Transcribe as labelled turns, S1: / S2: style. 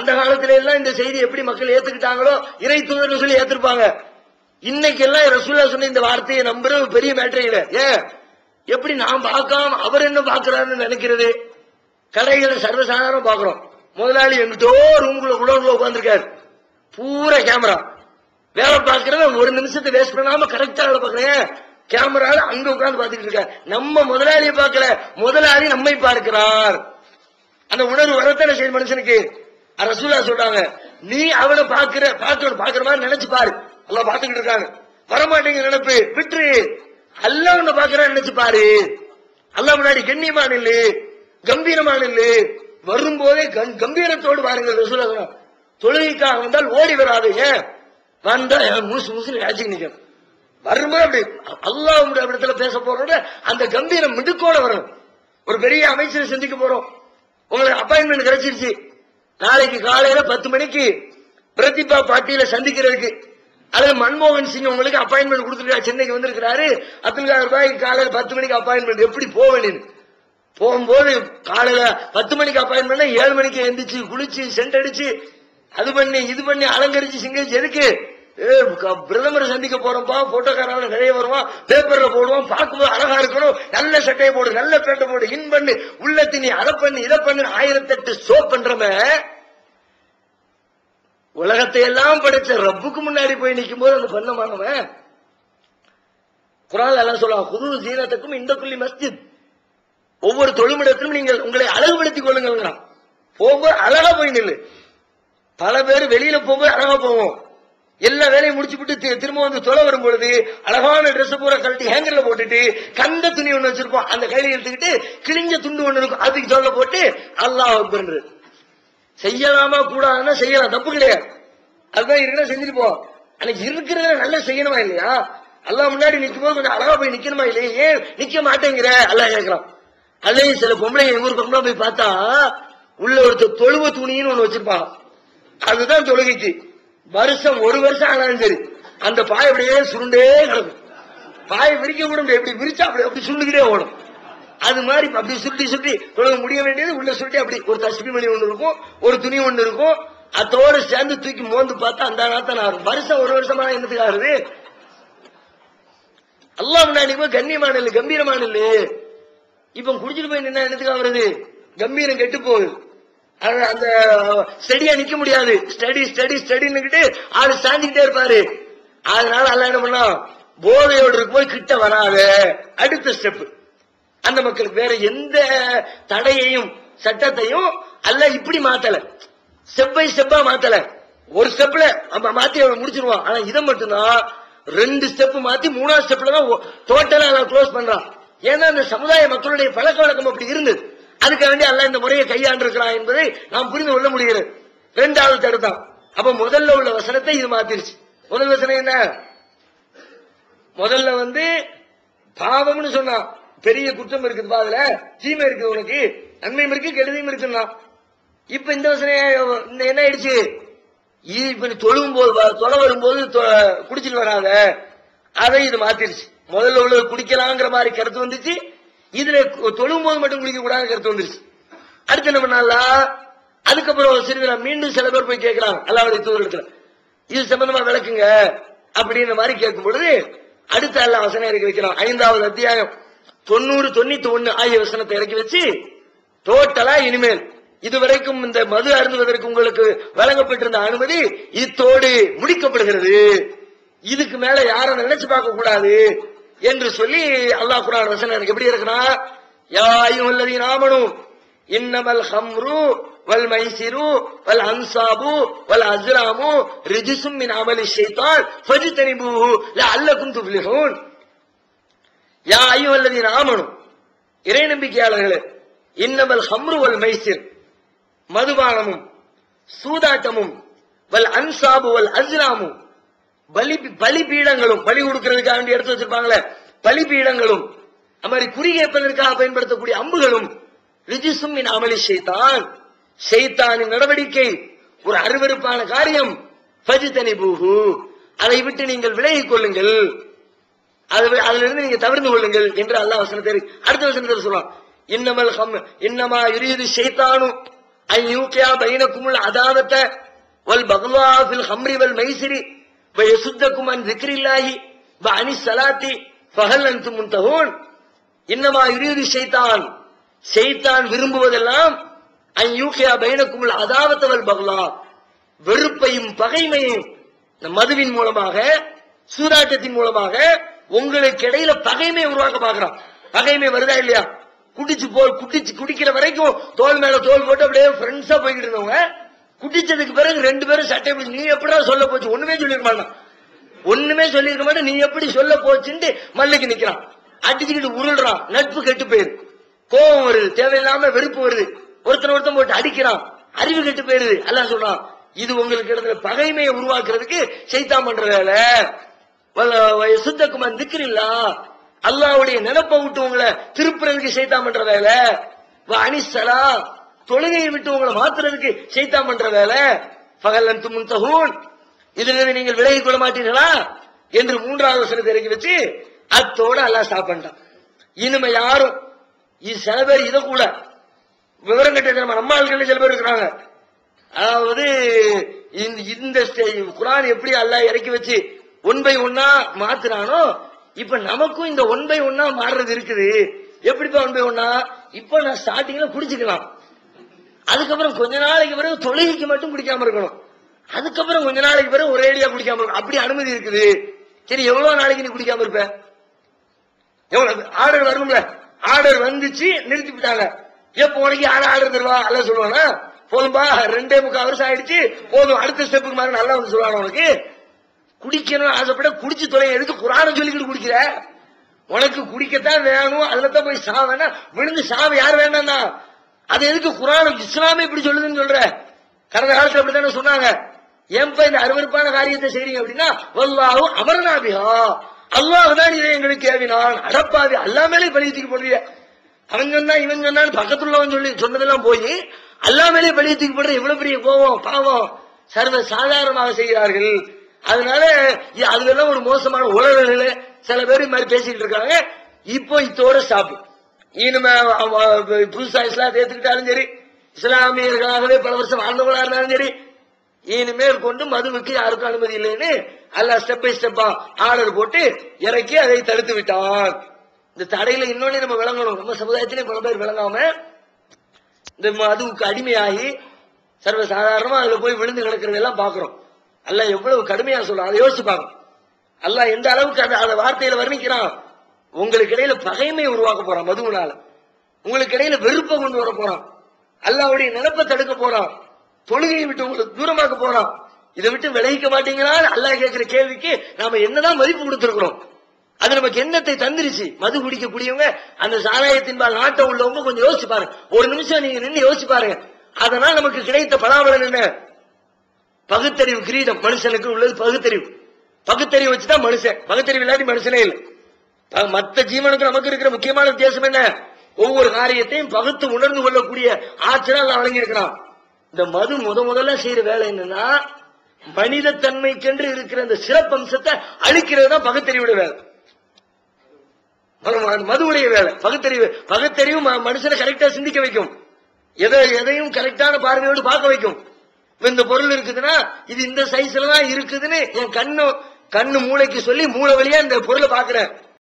S1: அந்த காலத்துல எல்லாம் இந்த செய்தி எப்படி மக்கள் ஏத்துக்கிட்டாங்களோ இறை தூதர்னு சொல்லி ஏத்திருப்பாங்க. இன்னைக்கு எல்லாம் ரசூலுல்லாஹ் சொன்ன இந்த வார்த்தையை நம்புறது பெரிய மேட்டரே இல்ல. ஏன் எப்படி நான் பார்க்காம அவர் என்ன பாக்குறாருன்னு நினைக்கிறது? கடைகளை சர்வசாதாரணம் பாக்குறோம். முதலாளி எங்கிட்டோ ரூம்குள்ள உடம்புல உட்கார்ந்துருக்காரு, பூரா கேமரா வேலை பார்க்கறத ஒரு நிமிஷத்தை வேஸ்ட் பண்ணாம கரெக்டா வேலை பார்க்கறேன். கேமரால அங்க உட்கார்ந்து பாத்துட்டு இருக்காரு. நம்ம முதலாளியை பார்க்கல, முதலாளி நம்மை பார்க்கிறார். அந்த உணர்வு வரத்தான செய்ய மனுஷனுக்கு. ரசூலுல்லாஹ் சொல்றாங்க, நீ அவனை பாக்குற மாதிரி நினைச்சு பாரு. அல்லாஹ் பாத்துக்கிட்டு இருக்காங்க, வரமாட்டேங்க நினைப்பு விட்டுரு. அல்லாஹ் உன்னை பாக்குறான்னு நினைச்சு பாரு. அல்லாஹ் முன்னாடி கண்ணியமான இல்ல, கம்பீரமான இல்ல, வரும்போதே கம்பீரத்தோடு பாருங்க. ரசூலுல்லாஹ் சொன்னாங்க, தொழுகைக்காக வந்தால் ஓடி வராது. ஏன் வந்தா மூசு மூசு ஆச்சு நிக்க வரும்போது அப்படி அல்லாஹ் இடத்துல பேச போறோட அந்த கம்பீரம் மிடுக்கோட வரணும். ஒரு பெரிய அமைச்சரை சந்திக்க போறோம், உங்களுக்கு அப்பாயின்மெண்ட் கிடைச்சிருச்சு. நாளைக்கு காலையில 10 மணிக்கு பிரதிபா பாட்டியில சந்திக்கிறதுக்கு, அல்லது மன்மோகன் சிங் உங்களுக்கு அப்பாயின்மெண்ட் கொடுத்துருக்கா, சென்னைக்கு வந்திருக்கிறாரு, அப்துல் காதர் பாய் காலையில 10 மணிக்கு அப்பாயின்மெண்ட். எப்படி போவேன்? போகும்போது காலையில 10 மணிக்கு அப்பாயின்மெண்ட் 7 மணிக்கு எந்திரிச்சு குளிச்சு சென்ட் அடிச்சு அது பண்ணி இது பண்ணி அலங்கரிச்சு சிங்கரிச்சு எதுக்கு? பிரதமரை சந்திக்க போறோம்பா, போட்டோக்காரன் நிறைய வருவான், பேப்பர்ல போடுவான், பார்க்கும்போது அழகா இருக்கணும், நல்ல சட்டையை போடு, நல்ல பேட்டை போடு, இன் பண்ணு, உள்ள திணி, அதை பண்ணு, இதை பண்ணு, 1008 ஷோ பண்றவன் உலகத்தை எல்லாம் படைச்ச ரப்புக்கு முன்னாடி போய் நிற்கும் போது அந்த பண்ணமானவன். குர்ஆன்ல எல்லாம் சொல்லுவாங்க, குது ஜீனத்துக்கும் இந்த குல்லி மஸ்ஜித், ஒவ்வொரு தொழுமிடத்திலும் நீங்கள் உங்களை அழகுபடுத்திக் கொள்ளுங்க. போகும்போது அழகா போய் நில்லு. பல பேர் வெளியில போகும்போது அழகா போவோம், எல்லா வேலையும் முடிச்சுட்டு திரும்ப வந்து தொலை வரும் பொழுது அழகான ட்ரெஸ் பூரா கழட்டி ஹேங்கர்ல போட்டுட்டு கந்த துணி ஒண்ணு வச்சிருப்போம், அந்த கையில எடுத்துக்கிட்டு கிழிஞ்ச துண்டு ஒண்ணு இருக்கும், அதுக்கு தொலை போட்டு அல்லாஹ் அக்பர். செய்யலாமா கூடாதுன்னா செய்யலாம், தப்பு கிடையாது. அதுதான் இருக்குன்னா செஞ்சுட்டு போ. ஆனா இருக்கிறத நல்லா செய்யணுமா இல்லையா? அல்லாஹ் முன்னாடி நிற்கும் போது கொஞ்சம் அழகா போய் நிக்கணுமா இல்லையா? ஏன் நிக்க மாட்டேங்கிற அல்லாஹ் கேட்கிறான். அதையும் சில பொம்பளை எங்க ஊர் பக்கம் போய் பார்த்தா உள்ள ஒருத்தர் தொழுவ துணின்னு ஒண்ணு வச்சிருப்பாங்க, அதுதான் தொழுகைக்கு. வருஷம் ஒரு வருஷம் ஆனாலும் சரி அந்த பாய் அப்படியே சுருண்டே கிடக்கும். பாயை விரிக்க கூட எப்படி விரிச்சா அப்படி சுருண்டுகிட்டே ஓடும். அது மாதிரி அப்படி சுருட்டி சுருட்டி தொழுக முடிய வேண்டியது உள்ள சுருட்டி அப்படி ஒரு தஸ்பீஹ் மணி ஒண்ணு இருக்கும், ஒரு துணி ஒண்ணு இருக்கும், அதோடு சேர்ந்து தூக்கி மோந்து பார்த்தா அந்த நாத்தான் ஆகும். வருஷம் ஒரு வருஷமா என்னத்துக்கு ஆகுது? அல்லாஹ் முன்னாடி போய் கண்ணியமான இல்ல, கம்பீரமான இல்ல. இப்ப குடிச்சிட்டு போய் நின்னா என்னத்துக்கு ஆகுறது? கம்பீரம் கெட்டு போகுது. அந்த ஸ்டடியா நிக்க முடியாது, ஸ்டடி ஸ்டடி ஸ்டடின்னு ஆளு சாஞ்சிக்கிட்டே இருப்பாரு. அதனால அல்லாஹ் என்ன பண்ணா, போதையோடு போய் கிட்ட வராத. அடுத்த ஸ்டெப் அந்த மக்களுக்கு வேற எந்த தடையையும் சட்டத்தையும் அல்லாஹ் இப்படி மாத்தல, ஸ்டெப் பை ஸ்டெப்பா மாத்தல. ஒரு ஸ்டெப்ல மாத்தி முடிச்சிருவான். ஆனா இதை மட்டும்தான் 2 ஸ்டெப் மாத்தி 3ஆவது ஸ்டெப்ல தான் டோட்டலா க்ளோஸ் பண்றான். ஏன்னா அந்த சமுதாய மக்களுடைய பழக்க வழக்கம் அப்படி இருந்தது. அதுக்கு வேண்டி அல்லாஹ் இந்த முறையை கையாண்டு இருக்கிறான் என்பதை நாம் புரிந்து கொள்ள முடிகிறது. 2வது தடுத்தான். அப்ப முதல்ல உள்ள வசனத்தை இது மாத்திருச்சு. முதல் வசனம் என்ன? முதல்ல பாவம்னு சொன்னா பெரிய குற்றம் இருக்குது, பாதுல தீமை இருக்குது, உனக்கு நன்மையும் இருக்கு கெடுதியும் இருக்குன்னா. இப்ப இந்த வசனம் என்ன ஆயிடுச்சு? இப்ப தொழும் போது தொலை வரும்போது குடிச்சிட்டு வராத, அதை இது மாத்திருச்சு. முதல்ல உள்ள குடிக்கலாங்கிற மாதிரி கருத்து வந்துச்சு, இதுல தொழும் போது மட்டும் குடிக்க கூடாது கருத்து வந்துருச்சு. அடுத்து என்ன பண்ணா, அதுக்கப்புறம் சிறிது மீண்டும் சில பேர் போய் கேட்கிறாங்க அல்லாஹ்வுடைய தூதரிடத்துல, இது சம்பந்தமா விளக்குங்க அப்படின்ற மாதிரி கேட்கும் பொழுது அடுத்த அல்லாஹ் வசனம் இறக்கி வைக்கிறான். 5வது அத்தியாயம் 90, 91 ஆகிய வசனத்தை இறக்கி வச்சு டோட்டலா இனிமேல் இதுவரைக்கும் இந்த மது அருந்துவதற்கு உங்களுக்கு வழங்கப்பட்டிருந்த அனுமதி இத்தோடு முடிக்கப்படுகிறது, இதுக்கு மேல யாரும் நினைச்சு பார்க்க கூடாது என்று சொல்லி அல்லாஹ் குர்ஆன் வசனம் எனக்கு எப்படி இருக்குன்னா, யா அய்யுஹல்லதீன ஆமனூ இன்னமல் ஹம்ரு வல் மைசிரு வல் அன்சாபு வல் அஸ்லாமு ரிஜ்சும் மின் அமலி ஷைத்தான் ஃபஜ்தனிபூஹு லஅல்லகும் துஃப்லிஹூன். யா அய்யுஹல்லதீன ஆமனூ, இறை நம்பிக்கையாளர்களே, இன்னமல் ஹம்ரு வல் மைசிர், மதுபானமும் சூதாட்டமும், வல் அன்சாபு வல் அஸ்லாமு, பலிபீடங்களும், பலி கொடுக்கிறதுக்காக வேண்டி எடுத்து வச்சிருப்பாங்களே பலிபீடங்களும், அது மாதிரி குறி கேட்பதற்காக பயன்படுத்தக்கூடிய அம்புகளும், ரிஜிசும் மின் அமலி ஷைத்தான், ஷைத்தானின் நடவடிக்கை, ஒரு அருவருப்பான காரியம், ஃபஜ்தனிபூஹு, அதை விட்டு நீங்கள் விலகிக் கொள்ளுங்கள், அதிலிருந்து நீங்க தவிர்த்து கொள்ளுங்கள் என்று அல்லாஹ் வசனத்தை அடுத்த வசனத்தில் சொல்றான். இன்னமா யுரீது ஷைத்தானு ஐயூகியா பைனக்குமுல் அதாவத வல் பக்லா ஃபில் ஹம்ரி வல் மைசிரி வ யசுத்தக்கும் அன் ذிக்ரில்லாஹி வ அனிஸ் ஸலாத்தி ஃபஹல் அன்தும் முன்தஹூன். இன்னமா யுரீது ஷைத்தான் விரும்புவதெல்லாம் ஐயூகியா பைனக்குமுல் அதாவத வல் பக்லா, வெறுப்பையும் பகைமையும் மதுவின் மூலமாக சூதாட்டத்தின் மூலமாக உங்களுக்கு இடையில பகைமை உருவாக்க பாக்குறான். பகைமை வருதா இல்லையா? குடிக்கிற வரைக்கும் தோல் மேல தோல் போட்டு அப்படியே ஃப்ரெண்ட்ஸா போய்கிட்டு இருந்தவங்க குடிச்சதுக்கு பிறகு ரெண்டு பேரும் சட்டை பிடிச்சி நீ எப்படா சொல்ல போச்சு, ஒண்ணுமே சொல்லிருக்க மாட்டான், நீ எப்படி சொல்ல போச்சுன்னு மல்லுக்கு நிக்கிறான், அடிச்சுக்கிட்டு உருள்றான், நட்பு கெட்டு போயிருது, கோபம் வருது, தேவையில்லாம வெறுப்பு வருது, ஒருத்தன் போட்டு அடிக்கிறான், அறிவு கெட்டு போயிருது. அல்லாஹ் சொல்றான், இது உங்களுக்கு இடத்துல பகைமையை உருவாக்குறதுக்கு ஷைத்தான் பண்ற வேலை. சுத்தக்குமான் திக்ரில்லா, அல்லாஹ்வுடைய நினைப்பை விட்டு உங்களை திருப்புறதுக்கு ஷைத்தான் பண்ற வேலை. அனிஸ்ஸலா, தொழுகையை விட்டு உங்களை மாத்துறதுக்கு ஷைத்தான் பண்ற வேலை. ஃபஹல் அன்தும் முன்தஹூன், இதிலிருந்து நீங்கள் விலகிக் கொள்ள மாட்டீர்களா என்று மூன்றாவது வசனத்தை இறக்கி வச்சு அத்தோட அல்லாஹ் ஸ்டாப் பண்ணிட்டான். இனிமே யாரும் சில பேர் இதை கூட விவரம் கட்ட நம்ம ஆட்கள் சில பேர் இருக்கிறாங்க. அதாவது இந்த குர்ஆன் எப்படி அல்லாஹ் இறக்கி வச்சு 1 by 1 மாத்துறானோ, இப்ப நமக்கும் இந்த 1 by 1 மாறுறது இருக்குது. எப்படிப்பா 1 by 1? இப்ப நான் ஸ்டார்டிங்ல குடிச்சுக்கலாம், அதுக்கப்புறம் கொஞ்ச நாளைக்கு பிறகு தொழுகைக்கு மட்டும் குடிக்காம இருக்கணும், அதுக்கப்புறம் கொஞ்ச நாளைக்கு பிறகு ஒரேடியா குடிக்காம இருக்கணும், அப்படி அனுமதி இருக்குது. சரி, எவ்வளவு நாளைக்கு நீ குடிக்காம இருப்ப? எவ்வளவு ஆர்டர் வரணும்ல, ஆர்டர் வந்துச்சு நிறுத்தி விட்டாங்க, எப்ப உனக்கு யாரும் ஆர்டர் தருவா? அல்ல சொல்லுவானா, போதும்பா 2.25 வருஷம் ஆயிடுச்சு போதும், அடுத்த ஸ்டெப்புக்கு மாதிரி நல்லா வந்து சொல்லுவாங்க. உனக்கு குடிக்கணும் ஆசைப்பட குடிச்சு தொலை, எதுக்கு குர்ஆனை சொல்லிக்கிட்டு குடிக்கிற? உனக்கு குடிக்கத்தான் வேணும், அதுலதான் போய் சாவேனா விழுந்து சாவ யார் வேண்டாம் தான், அது எதுக்கு குர்ஆன் இஸ்லாமே இப்படி சொல்லுதுன்னு சொல்ற? கடந்த காலத்துல அப்படித்தானே சொன்னாங்க. ஏன்பா இந்த அருவருப்பான காரியத்தை செய்றீங்க அப்படின்னா, வல்லாஹு அமர்னா பிஹா, அல்லாஹ் தான் இதை எங்களுக்கு ஏவினான். அடப்பாவி, அல்லாஹ் மேலே பழி தூக்கி போடுறிய, அவன் சொன்னா இவன் சொன்னான்னு பக்கத்துள்ளவன் சொல்லி சொன்னதெல்லாம் போய் அல்லாஹ் மேலே பழி தூக்கி போடுற இவ்வளவு பெரிய கோபம் பாவம் சர்வ சாதாரணமாக செய்கிறார்கள். அதனால அதுலாம் ஒரு மோசமான உலக சில பேர் இது மாதிரி பேசிக்கிட்டு இருக்காங்க. இப்போ இதோட ஸ்டாப். இனிமே புதுசா இஸ்லாத்தை ஏத்துக்கிட்டாலும் சரி, இஸ்லாமியர்களாகவே பல வருஷம் வாழ்ந்தவங்களா இருந்தாலும் சரி, இனிமேல் கொண்டு மதுவுக்கு யாருக்கும் அனுமதி இல்லைன்னு அல்லாஹ் ஸ்டெப் பை ஸ்டெப்பா ஆர்டர் போட்டு இறக்கி அதை தடுத்து விட்டான். இந்த தடையில இன்னொன்னு நம்ம விளங்கணும். நம்ம சமுதாயத்திலே பல பேர் விளங்காம இந்த மதுவுக்கு அடிமையாகி சர்வசாதாரணமா அதுல போய் விழுந்து கிடக்கிறதெல்லாம் பாக்குறோம். அல்லாஹ் எவ்வளவு கடுமையா சொல்றான், அதை யோசிச்சு பாக்கணும். அல்லாஹ் எந்த அளவுக்கு அந்த வார்த்தையில வர்ணிக்கிறான். உங்களுக்கு இடையில பகைமை உருவாக்க போறான், மதுவுனால உங்களுக்கு இடையில வெறுப்பை கொண்டு வர போறான், அல்லாஹ்வுடைய நினைப்பை தடுக்க போறான், தொழுகையை விட்டு உங்களுக்கு தூரமாக்க போறான். இதை விட்டு விலகிக்க மாட்டீங்களா? அல்லாஹ் கேட்கிற கேள்விக்கு நாம என்னதான் மதிப்பு கொடுத்திருக்கிறோம்? அது நமக்கு எண்ணத்தை தந்துருச்சு. மது குடிக்கக்கூடியவங்க, அந்த சாராயத்தின் நாட்டம் உள்ளவங்க கொஞ்சம் யோசிச்சு பாருங்க, ஒரு நிமிஷம் நீங்க நின்று யோசிச்சு பாருங்க. அதனால் நமக்கு கிடைத்த பலாபலன் என்ன? பகுத்தறிவு கிரீடம். மனுஷனுக்கு உள்ளது பகுத்தறிவு. பகுத்தறிவு வச்சுதான் மனுஷன், பகுத்தறிவு இல்லாத மனுஷனே இல்லை. மற்ற ஜீவனுக்கு நமக்கு இருக்கிற முக்கியமான வித்தியாசம் என்ன? ஒவ்வொரு காரியத்தையும் பகுத்து உணர்ந்து கொள்ளக்கூடிய ஆற்றல் வழங்கி இருக்கிறான். இந்த மது முதல்ல செய்யற வேலை என்னன்னா, மனித தன்மைக்கென்று இருக்கிற அந்த சிறப்பம்சத்தை அழிக்கிறது தான் பகுத்தறிவுடைய வேலை, மதுவுடைய வேலை. பகுத்தறிவு மனுஷனை கரெக்டா சிந்திக்க வைக்கும், எதையும் கரெக்டான பார்வையோடு பார்க்க வைக்கும். இந்த பொருள் இருக்குதுன்னா இது இந்த சைஸ்ல தான் இருக்குதுன்னு என் கண்ணு மூளைக்கு சொல்லி மூளை வழியா இந்த பொருளை பாக்குறேன்.